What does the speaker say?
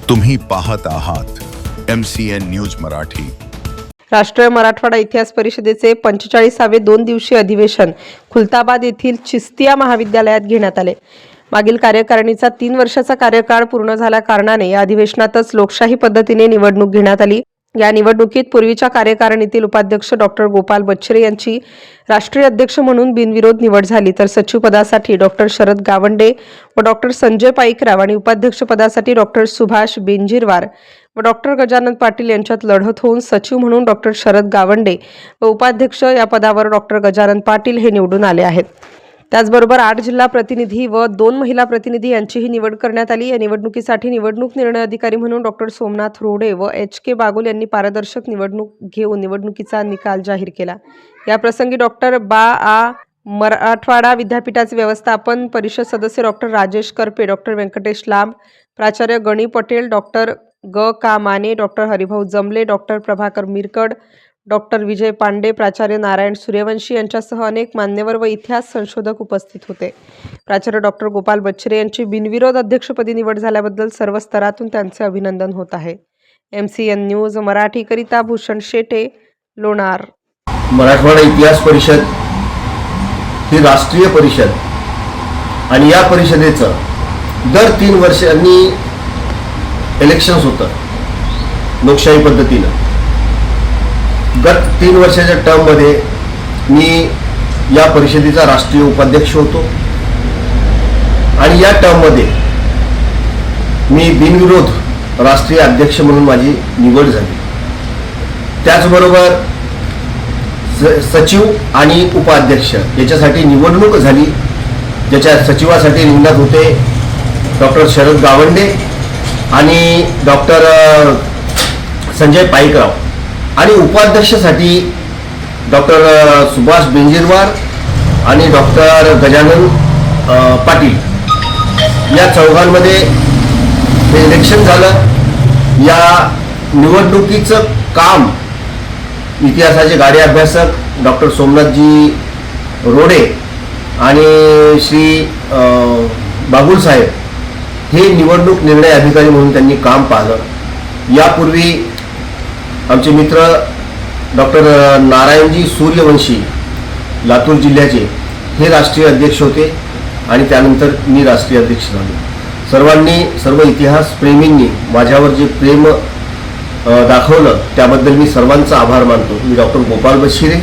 तुम्ही पाहत आहात MCN न्यूज मराठी। राष्ट्रीय मराठवाडा इतिहास परिषदेचे 45वे 2 दिवसीय अधिवेशन खुलताबाद येथील चिस्तिया महाविद्यालयात घेण्यात आले। मागील कार्यकारिणीचा 3 वर्षाचा कार्यकाळ पूर्ण झाल्या कारणाने या अधिवेशनातच लोकशाही पद्धतीने निवडणूक घेण्यात आली। या निवडणुकीत पूर्वीच्या कार्यकारिणीतील उपाध्यक्ष डॉक्टर गोपाल बच्छरे यांची राष्ट्रीय अध्यक्ष म्हणून बिनविरोध निवड झाली, तर सचिव पदासाठी डॉक्टर शरद गावंडे व डॉक्टर संजय पाईकराव आणि उपाध्यक्ष पदासाठी डॉक्टर सुभाष बेंजीरवार व डॉक्टर गजानन पाटील यांच्यात लढत होऊन सचिव म्हणून डॉक्टर शरद गावंडे व उपाध्यक्ष या पदावर डॉक्टर गजानन पाटील हे निवडून आले आहेत। त्याचबरोबर 8 जिल्हा प्रतिनिधी व 2 महिला प्रतिनिधी यांचीही निवड करण्यात आली। या निवडणुकीसाठी निवडणूक निर्णय अधिकारी म्हणून डॉक्टर सोमनाथ रोडे व HK बागुल यांनी पारदर्शक निवडणूक घेऊन निवडणुकीचा निकाल जाहीर केला। या प्रसंगी डॉक्टर मराठवाडा विद्यापीठाचे व्यवस्थापन परिषद सदस्य डॉक्टर राजेश करपे, डॉक्टर व्यंकटेश लांब, प्राचार्य गणी पटेल, डॉक्टर का माने, डॉक्टर हरिभाऊ जमले, डॉक्टर प्रभाकर मिरकड, डॉक्टर विजय पांडे, प्राचार्य नारायण सूर्यवंशी यांच्यासह अनेक मान्यवर व इतिहास संशोधक उपस्थित होते। प्राचार्य डॉक्टर गोपाल बच्छरे यांची बिनविरोध अध्यक्षपदी निवड झाल्याबद्दल सर्व स्तरातून त्यांचे अभिनंदन होत आहे। MCN न्यूज मराठी करिता भूषण शेटे, लोणार। मराठवाडा इतिहास परिषद ही राष्ट्रीय परिषद आणि या परिषदेचं दर 3 वर्षांनी इलेक्शन्स होतं लोकशाही पद्धतीनं। गत 3 वर्षाच्या टर्ममध्ये मी या परिषदेचा राष्ट्रीय उपाध्यक्ष होतो आणि या टर्ममध्ये मी बिनविरोध राष्ट्रीय अध्यक्ष म्हणून माझी निवड झाली। त्याचबरोबर सचिव आणि उपाध्यक्ष याच्यासाठी निवडणूक झाली, ज्याच्या सचिवासाठी रिंगणात होते डॉक्टर शरद गावंडे आणि डॉक्टर संजय पाईकराव आणि उपाध्यक्षासाठी डॉक्टर सुभाष बेंजीरवार आणि डॉक्टर गजानन पाटील या चौघांमध्ये हे इलेक्शन झालं। या निवडणुकीचं काम इतिहासाचे गाडे अभ्यासक डॉक्टर सोमनाथजी रोडे आणि श्री बागुल साहेब हे निवडणूक निर्णय अधिकारी म्हणून त्यांनी काम पाहिलं। यापूर्वी आमचे मित्र डॉक्टर नारायणजी सूर्यवंशी लातूर जिल्ह्याचे हे राष्ट्रीय अध्यक्ष होते आणि त्यानंतर मी राष्ट्रीय अध्यक्ष झालो। सर्व इतिहास प्रेमींनी माझ्यावर जे प्रेम दाखवलं त्याबद्दल मी सर्वांचा आभार मानतो। मी डॉक्टर गोपाल बच्छरे